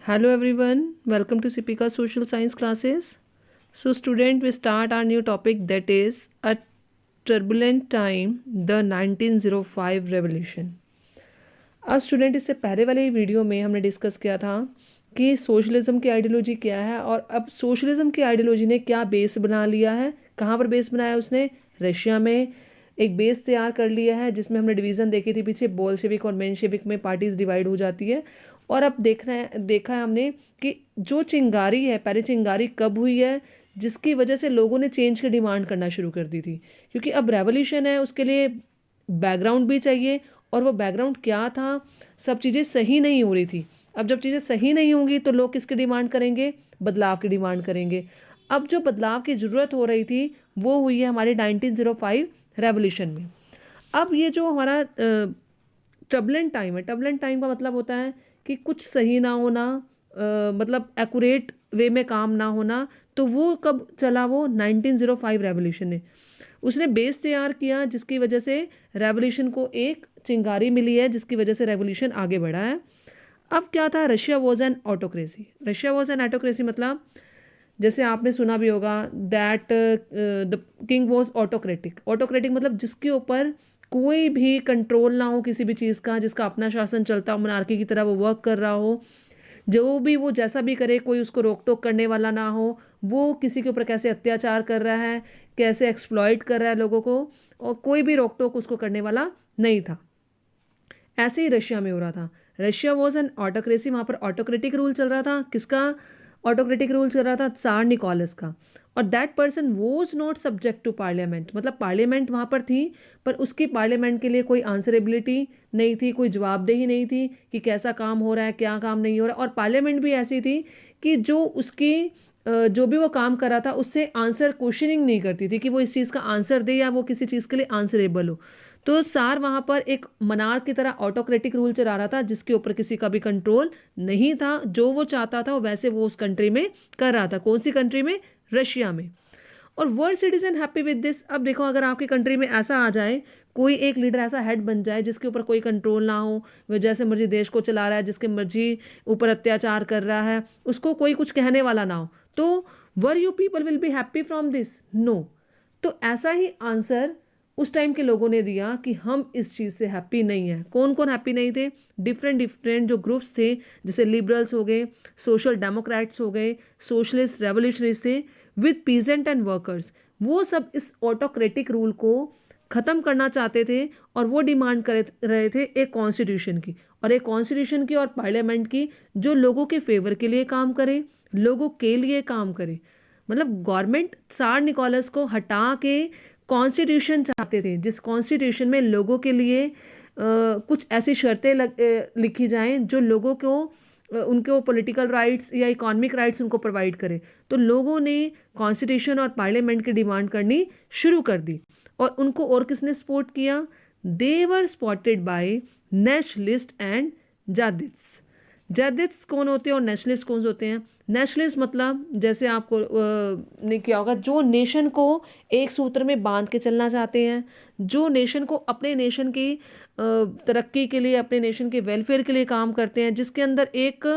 Hello everyone, welcome to Sipika Social Science classes. So student, we start our new topic that is a turbulent time, the 1905 revolution. अब student इससे पहले वाले video में हमने discuss किया था कि सोशलिज्म की आइडियोलॉजी क्या है और अब सोशलिज्म की आइडियोलॉजी ने क्या बेस बना लिया है, कहाँ पर बेस बनाया उसने, रशिया में एक बेस तैयार कर लिया है जिसमें हमने डिवीज़न देखी थी पीछे, बोल्शेविक और मेंशेविक में पार्टीज डिवाइड हो जाती है। और अब देखा है हमने कि जो चिंगारी है, पहले चिंगारी कब हुई है जिसकी वजह से लोगों ने चेंज की डिमांड करना शुरू कर दी थी, क्योंकि अब रेवोल्यूशन है, उसके लिए बैकग्राउंड भी चाहिए। और वो बैकग्राउंड क्या था, सब चीज़ें सही नहीं हो रही थी। अब जब चीज़ें सही नहीं होंगी तो लोग किसकी डिमांड करेंगे, बदलाव की डिमांड करेंगे। अब जो बदलाव की ज़रूरत हो रही थी वो हुई है हमारे 1905 रेवोल्यूशन में। अब ये जो हमारा टर्बुलेंट टाइम है, टर्बुलेंट टाइम का मतलब होता है कि कुछ सही ना होना, मतलब एक्यूरेट वे में काम ना होना। तो वो कब चला, वो 1905 रेवोल्यूशन ने उसने बेस तैयार किया जिसकी वजह से रेवोल्यूशन को एक चिंगारी मिली है, जिसकी वजह से रेवोल्यूशन आगे बढ़ा है। अब क्या था, Russia was an autocracy. Russia was an autocracy मतलब जैसे आपने सुना भी होगा that the king was autocratic. Autocratic मतलब जिसके ऊपर कोई भी कंट्रोल ना हो किसी भी चीज़ का, जिसका अपना शासन चलता हो, मोनार्की की तरह वो वर्क कर रहा हो, जो भी वो जैसा भी करे कोई उसको रोक टोक करने वाला ना हो, वो किसी के ऊपर कैसे अत्याचार कर रहा है, कैसे एक्सप्लॉइट कर रहा है लोगों को, और कोई भी रोक टोक उसको करने वाला नहीं था। ऐसे ही रशिया में हो रहा था। रशिया वॉज एन ऑटोक्रेसी, वहाँ पर ऑटोक्रेटिक रूल चल रहा था। किसका ऑटोक्रेटिक रूल चल रहा था? त्सार निकोलस का। और that person was not subject to parliament, मतलब पार्लियामेंट वहाँ पर थी पर उसकी पार्लियामेंट के लिए कोई आंसरेबिलिटी नहीं थी, कोई जवाबदेही नहीं थी कि कैसा काम हो रहा है, क्या काम नहीं हो रहा। और पार्लियामेंट भी ऐसी थी कि जो उसकी जो भी वो काम कर रहा था उससे आंसर क्वेश्चनिंग नहीं करती थी कि वो इस चीज़ का आंसर दे या वो किसी चीज़ के लिए आंसरेबल हो। तो सार वहाँ पर एक मनार की तरह ऑटोक्रेटिक रूल चला रहा था जिसके ऊपर किसी का भी कंट्रोल नहीं था। जो वो चाहता था वैसे वो उस कंट्री में कर रहा था। कौन सी कंट्री में? रशिया में। और world citizen happy with this. अब देखो, अगर आपकी कंट्री में ऐसा आ जाए, कोई एक लीडर ऐसा हेड बन जाए जिसके ऊपर कोई कंट्रोल ना हो, वह जैसे मर्जी देश को चला रहा है, जिसके मर्जी ऊपर अत्याचार कर रहा है, उसको कोई कुछ कहने वाला ना हो, तो were you people will be happy from this? No. तो ऐसा ही आंसर उस टाइम के लोगों ने दिया कि हम इस चीज़ से हैप्पी नहीं है। कौन कौन हैप्पी नहीं थे? डिफरेंट डिफरेंट जो ग्रुप्स थे, जैसे लिबरल्स हो गए, सोशल डेमोक्रेट्स हो गए, सोशलिस्ट रेवोल्यूशनरीज थे, विद पीजेंट एंड वर्कर्स। वो सब इस ऑटोक्रेटिक रूल को ख़त्म करना चाहते थे और वो डिमांड कर रहे थे एक कॉन्स्टिट्यूशन की, और एक कॉन्स्टिट्यूशन की और पार्लियामेंट की जो लोगों के फेवर के लिए काम करे, लोगों के लिए काम करे। मतलब गवर्नमेंट त्सार निकोलस को हटा के कॉन्स्टिट्यूशन चाहते थे जिस कॉन्स्टिट्यूशन में लोगों के लिए कुछ ऐसी शर्तें लिखी जाएं जो लोगों को उनको पॉलिटिकल राइट्स या इकोनॉमिक राइट्स उनको प्रोवाइड करे। तो लोगों ने कॉन्स्टिट्यूशन और पार्लियामेंट की डिमांड करनी शुरू कर दी। और उनको और किसने सपोर्ट किया? दे वर स्पॉटेड बाय नेशनलिस्ट एंड जादित्स। जादित्स कौन होते हैं और नेशनलिस्ट कौन होते हैं? नेशनलिस्ट मतलब जैसे आपको ने क्या होगा, जो नेशन को एक सूत्र में बांध के चलना चाहते हैं, जो नेशन को अपने नेशन की तरक्की के लिए, अपने नेशन के वेलफेयर के लिए काम करते हैं, जिसके अंदर एक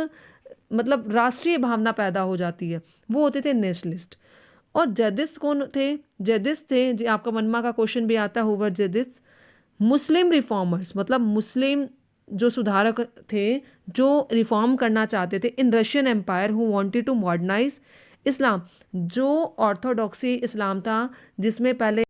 मतलब राष्ट्रीय भावना पैदा हो जाती है, वो होते थे नेशनलिस्ट। और जैदिस्ट कौन थे? जैदिस्ट थे, जो आपका मनमा का क्वेश्चन भी आता है, हुवर जैदिस्ट। मुस्लिम रिफॉर्मर्स मतलब मुस्लिम जो सुधारक थे, जो रिफॉर्म करना चाहते थे in Russian empire, who wanted to modernize Islam. जो ऑर्थोडॉक्सी इस्लाम था जिसमें पहले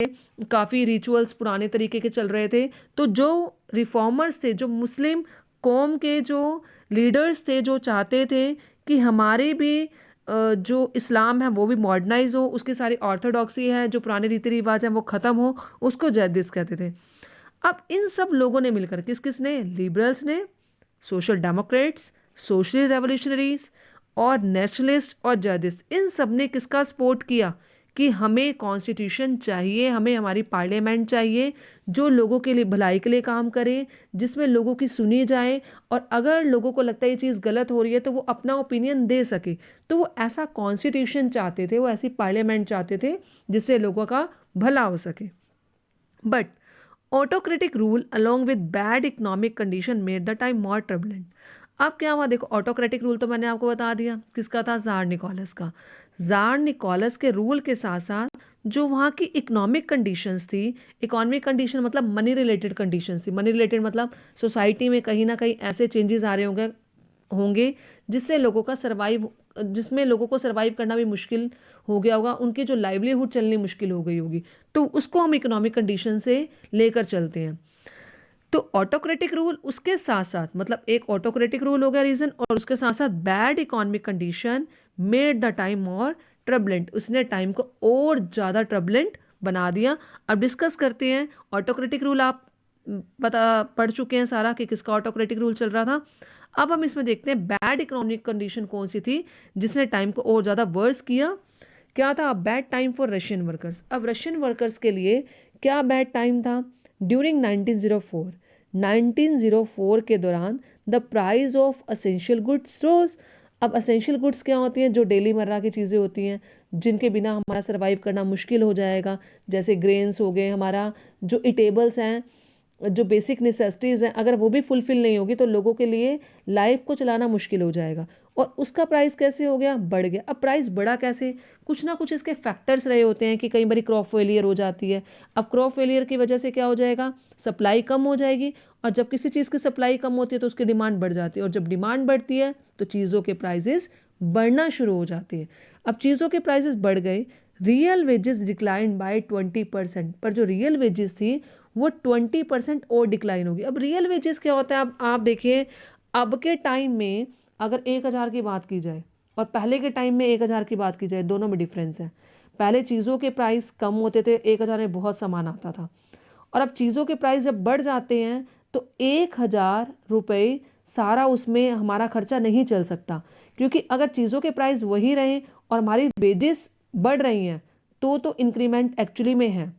काफ़ी रिचुअल्स पुराने तरीके के चल रहे थे, तो जो रिफॉर्मर्स थे, जो मुस्लिम कौम के जो लीडर्स थे, जो चाहते थे कि हमारे भी जो इस्लाम है वो भी मॉडर्नाइज हो, उसकी सारी ऑर्थोडॉक्सी है, जो पुराने रीति रिवाज हैं वो ख़त्म हो, उसको जैदिस कहते थे। अब इन सब लोगों ने मिलकर, किस किस ने? लिबरल्स ने, सोशल डेमोक्रेट्स, सोशलिस्ट रेवोल्यूशनरीज और नेशनलिस्ट और जर्दिस्ट, इन सब ने किसका सपोर्ट किया कि हमें कॉन्स्टिट्यूशन चाहिए, हमें हमारी पार्लियामेंट चाहिए जो लोगों के लिए भलाई के लिए काम करे, जिसमें लोगों की सुनी जाए, और अगर लोगों को लगता है ये चीज़ गलत हो रही है तो वो अपना ओपिनियन दे सके। तो वो ऐसा कॉन्स्टिट्यूशन चाहते थे, वो ऐसी पार्लियामेंट चाहते थे जिससे लोगों का भला हो सके। But autocratic rule along with bad economic condition made the time more turbulent. अब क्या हुआ, देखो ऑटोक्रेटिक रूल तो मैंने आपको बता दिया, किसका था, जार निकोलस का। जार निकोलस के रूल के साथ साथ जो वहाँ की इकोनॉमिक कंडीशंस थी, इकोनॉमिक कंडीशन मतलब मनी रिलेटेड कंडीशंस थी, मनी रिलेटेड मतलब सोसाइटी में कहीं ना कहीं ऐसे चेंजेस आ रहे होंगे होंगे जिससे लोगों का सर्वाइव जिसमें लोगों को सर्वाइव करना भी मुश्किल हो गया होगा, उनकी जो लाइवलीहुड चलनी मुश्किल हो गई होगी, तो उसको हम इकोनॉमिक कंडीशन से लेकर चलते हैं। तो ऑटोक्रेटिक रूल उसके साथ साथ मतलब एक ऑटोक्रेटिक रूल हो गया रीजन, और उसके साथ साथ bad economic condition made the time more turbulent, उसने टाइम को और ज़्यादा ट्रबलेंट बना दिया। अब डिस्कस करते हैं ऑटोक्रेटिक रूल। आप पता पढ़ चुके हैं सारा कि किसका ऑटोक्रेटिक रूल चल रहा था। अब हम इसमें देखते हैं बैड इकोनॉमिक कंडीशन कौन सी थी जिसने टाइम को और ज़्यादा वर्स किया। क्या था, bad time for Russian workers. अब रशियन वर्कर्स के लिए क्या बैड टाइम था, ड्यूरिंग 1904, 1904 के दौरान the price of essential goods rose. अब असेंशियल गुड्स क्या होती हैं, जो डेली मर्रा की चीज़ें होती हैं जिनके बिना हमारा सर्वाइव करना मुश्किल हो जाएगा, जैसे ग्रेन्स हो गए, हमारा जो इटेबल्स हैं, जो बेसिक नेसेसिटीज़ हैं, अगर वो भी फुलफिल नहीं होगी तो लोगों के लिए लाइफ को चलाना मुश्किल हो जाएगा। और उसका प्राइस कैसे हो गया, बढ़ गया। अब प्राइस बढ़ा कैसे, कुछ ना कुछ इसके फैक्टर्स रहे होते हैं कि कई बार क्रॉप फेलियर हो जाती है। अब क्रॉप फेलियर की वजह से क्या हो जाएगा, सप्लाई कम हो जाएगी, और जब किसी चीज़ की सप्लाई कम होती है तो उसकी डिमांड बढ़ जाती है, और जब डिमांड बढ़ती है तो चीज़ों के प्राइजेस बढ़ना शुरू हो जाते हैं। अब चीज़ों के प्राइजेस बढ़ गए, रियल वेजेस डिक्लाइन बाय 20%, पर जो रियल वेजेस थी वो 20% और डिक्लाइन होगी। अब रियल वेजेस क्या होता है, अब आप देखिए, अब के टाइम में अगर 1,000 की बात की जाए और पहले के टाइम में 1,000 की बात की जाए, दोनों में डिफरेंस है। पहले चीज़ों के प्राइस कम होते थे, 1,000 में बहुत सामान आता था, और अब चीज़ों के प्राइस जब बढ़ जाते हैं तो 1,000 रुपये सारा उसमें हमारा खर्चा नहीं चल सकता, क्योंकि अगर चीज़ों के प्राइस वही रहें और हमारी वेजेस बढ़ रही हैं तो इंक्रीमेंट एक्चुअली में है।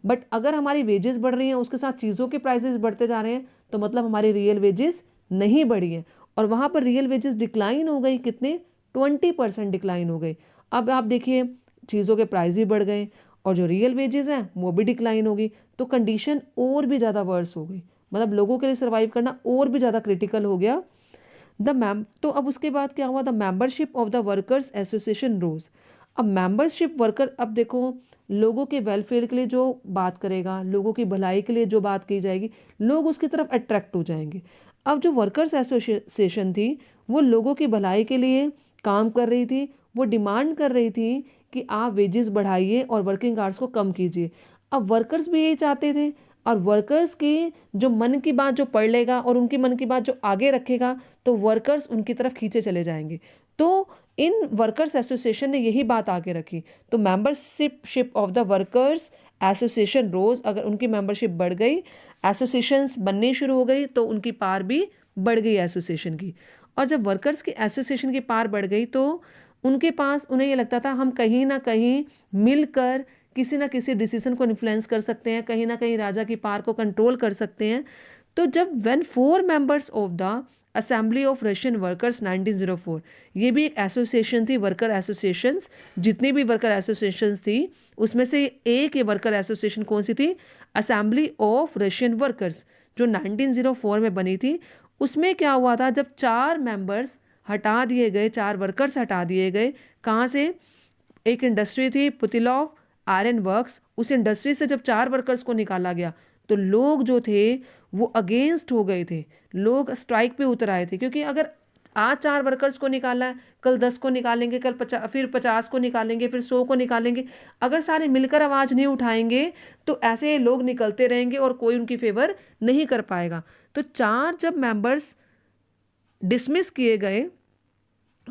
बट अगर हमारी वेजेस बढ़ रही हैं उसके साथ चीज़ों के प्राइसेस बढ़ते जा रहे हैं तो मतलब हमारी रियल वेजेस नहीं बढ़ी है, और वहाँ पर रियल वेजेस डिक्लाइन हो गई, कितने, 20% डिक्लाइन हो गई। अब आप देखिए, चीज़ों के प्राइस भी बढ़ गए और जो रियल वेजेस हैं वो भी डिक्लाइन हो गई, तो कंडीशन और भी ज़्यादा वर्स हो गई, मतलब लोगों के लिए सर्वाइव करना और भी ज़्यादा क्रिटिकल हो गया। तो अब उसके बाद क्या हुआ, the membership of the workers association rose. अब मेंबरशिप वर्कर, अब देखो लोगों के वेलफेयर के लिए जो बात करेगा, लोगों की भलाई के लिए जो बात की जाएगी, लोग उसकी तरफ अट्रैक्ट हो जाएंगे। अब जो वर्कर्स एसोसिएशन थी वो लोगों की भलाई के लिए काम कर रही थी, वो डिमांड कर रही थी कि आप वेजेस बढ़ाइए और वर्किंग आवर्स को कम कीजिए। अब वर्कर्स भी यही चाहते थे, और वर्कर्स की जो मन की बात जो पढ़ लेगा और उनकी मन की बात जो आगे रखेगा तो वर्कर्स उनकी तरफ खींचे चले जाएंगे। तो इन वर्कर्स एसोसिएशन ने यही बात आगे रखी, तो membership of the workers association rose, अगर उनकी मेंबरशिप बढ़ गई, एसोसिएशंस बनने शुरू हो गई, तो उनकी पार भी बढ़ गई एसोसिएशन की। और जब वर्कर्स की एसोसिएशन की पार बढ़ गई तो उनके पास, उन्हें ये लगता था हम कहीं ना कहीं मिलकर किसी ना किसी डिसीजन को इन्फ्लुएंस कर सकते हैं, कहीं ना कहीं राजा की पार को कंट्रोल कर सकते हैं। तो जब when 4 members of the assembly of Russian workers 1904, ये भी एक एसोसिएशन थी, वर्कर एसोसिएशंस, जितनी भी वर्कर एसोसिएशंस थी उसमें से एक ये वर्कर एसोसिएशन कौन सी थी, असेंबली ऑफ रशियन वर्कर्स, जो 1904 में बनी थी। उसमें क्या हुआ था, जब 4 मेंबर्स हटा दिए गए, 4 वर्कर्स हटा दिए गए, कहाँ से, एक इंडस्ट्री थी पुतिलोव आयरन वर्क्स, उस इंडस्ट्री से जब 4 वर्कर्स को निकाला गया तो लोग जो थे वो अगेंस्ट हो गए थे, लोग स्ट्राइक पे उतर आए थे, क्योंकि अगर आज 4 वर्कर्स को निकाला है, कल 10 को निकालेंगे, कल 50, फिर 50 को निकालेंगे, फिर 100 को निकालेंगे, अगर सारे मिलकर आवाज़ नहीं उठाएंगे तो ऐसे लोग निकलते रहेंगे और कोई उनकी फेवर नहीं कर पाएगा। तो 4 जब मेंबर्स डिसमिस किए गए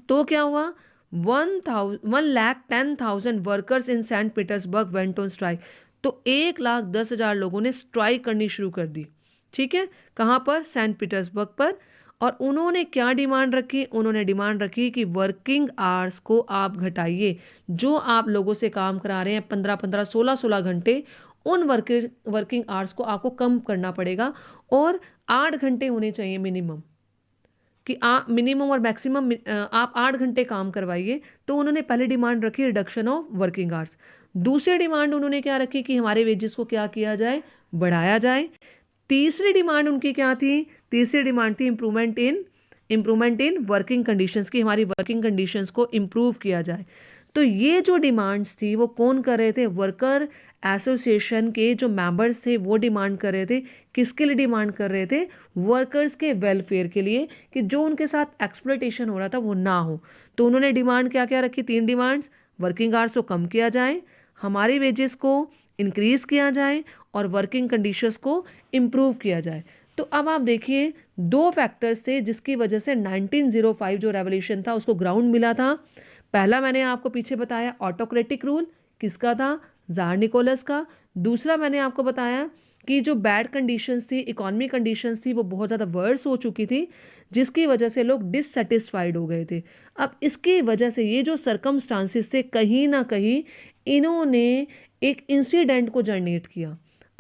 तो क्या हुआ, 1,10,000 workers in Saint Petersburg went on strike. तो 1,10,000 लोगों ने स्ट्राइक करनी शुरू कर दी, ठीक है, कहाँ पर, सेंट पीटर्सबर्ग पर। और उन्होंने क्या डिमांड रखी, उन्होंने डिमांड रखी कि वर्किंग आवर्स को आप घटाइए, जो आप लोगों से काम करा रहे हैं 15-15, 16-16 घंटे, उन वर्किंग आवर्स को आपको कम करना पड़ेगा, और 8 घंटे होने चाहिए मिनिमम, कि आप मिनिमम और मैक्सिमम आप 8 घंटे काम करवाइए। तो उन्होंने पहले डिमांड रखी रिडक्शन ऑफ वर्किंग आवर्स। दूसरी डिमांड उन्होंने क्या रखी कि हमारे वेजेस को क्या किया जाए, बढ़ाया जाए। तीसरी डिमांड उनकी क्या थी, तीसरी डिमांड थी improvement in improvement in working conditions की हमारी वर्किंग कंडीशंस को इम्प्रूव किया जाए। तो ये जो डिमांड्स थी वो कौन कर रहे थे, वर्कर एसोसिएशन के जो मेंबर्स थे वो डिमांड कर रहे थे। किसके लिए डिमांड कर रहे थे, वर्कर्स के वेलफेयर के लिए, कि जो उनके साथ एक्सप्लॉयटेशन हो रहा था वो ना हो। तो उन्होंने डिमांड क्या क्या रखी, 3 डिमांड्स, वर्किंग आवर्स को कम किया जाए, हमारी वेजेस को इंक्रीज़ किया जाए और वर्किंग कंडीशंस को इम्प्रूव किया जाए। तो अब आप देखिए 2 फैक्टर्स थे जिसकी वजह से 1905 जो रेवोल्यूशन था उसको ग्राउंड मिला था। पहला मैंने आपको पीछे बताया ऑटोक्रेटिक रूल, किसका था, जार निकोलस का। दूसरा मैंने आपको बताया कि जो बैड कंडीशंस थी, इकोनॉमी कंडीशंस थी, वो बहुत ज़्यादा वर्स हो चुकी थी, जिसकी वजह से लोग डिससेटिस्फाइड हो गए थे। अब इसकी वजह से ये जो सरकमस्टांसिस थे, कहीं ना कहीं इन्होंने एक इंसिडेंट को जनरेट किया।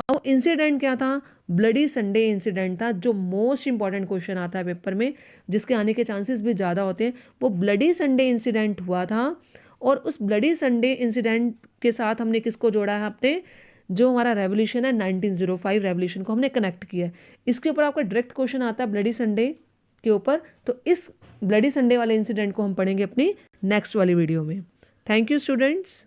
अब इंसिडेंट क्या था, ब्लडी संडे इंसिडेंट था, जो मोस्ट इंपॉर्टेंट क्वेश्चन आता है पेपर में, जिसके आने के चांसेस भी ज़्यादा होते हैं। वो ब्लडी संडे इंसिडेंट हुआ था और उस ब्लडी संडे इंसिडेंट के साथ हमने किसको जोड़ा है, अपने जो हमारा रेवोल्यूशन है 1905 रेवोल्यूशन को हमने कनेक्ट किया है। इसके ऊपर आपका डायरेक्ट क्वेश्चन आता है ब्लडी संडे के ऊपर। तो इस ब्लडी संडे वाले इंसिडेंट को हम पढ़ेंगे अपनी नेक्स्ट वाली वीडियो में। Thank you students.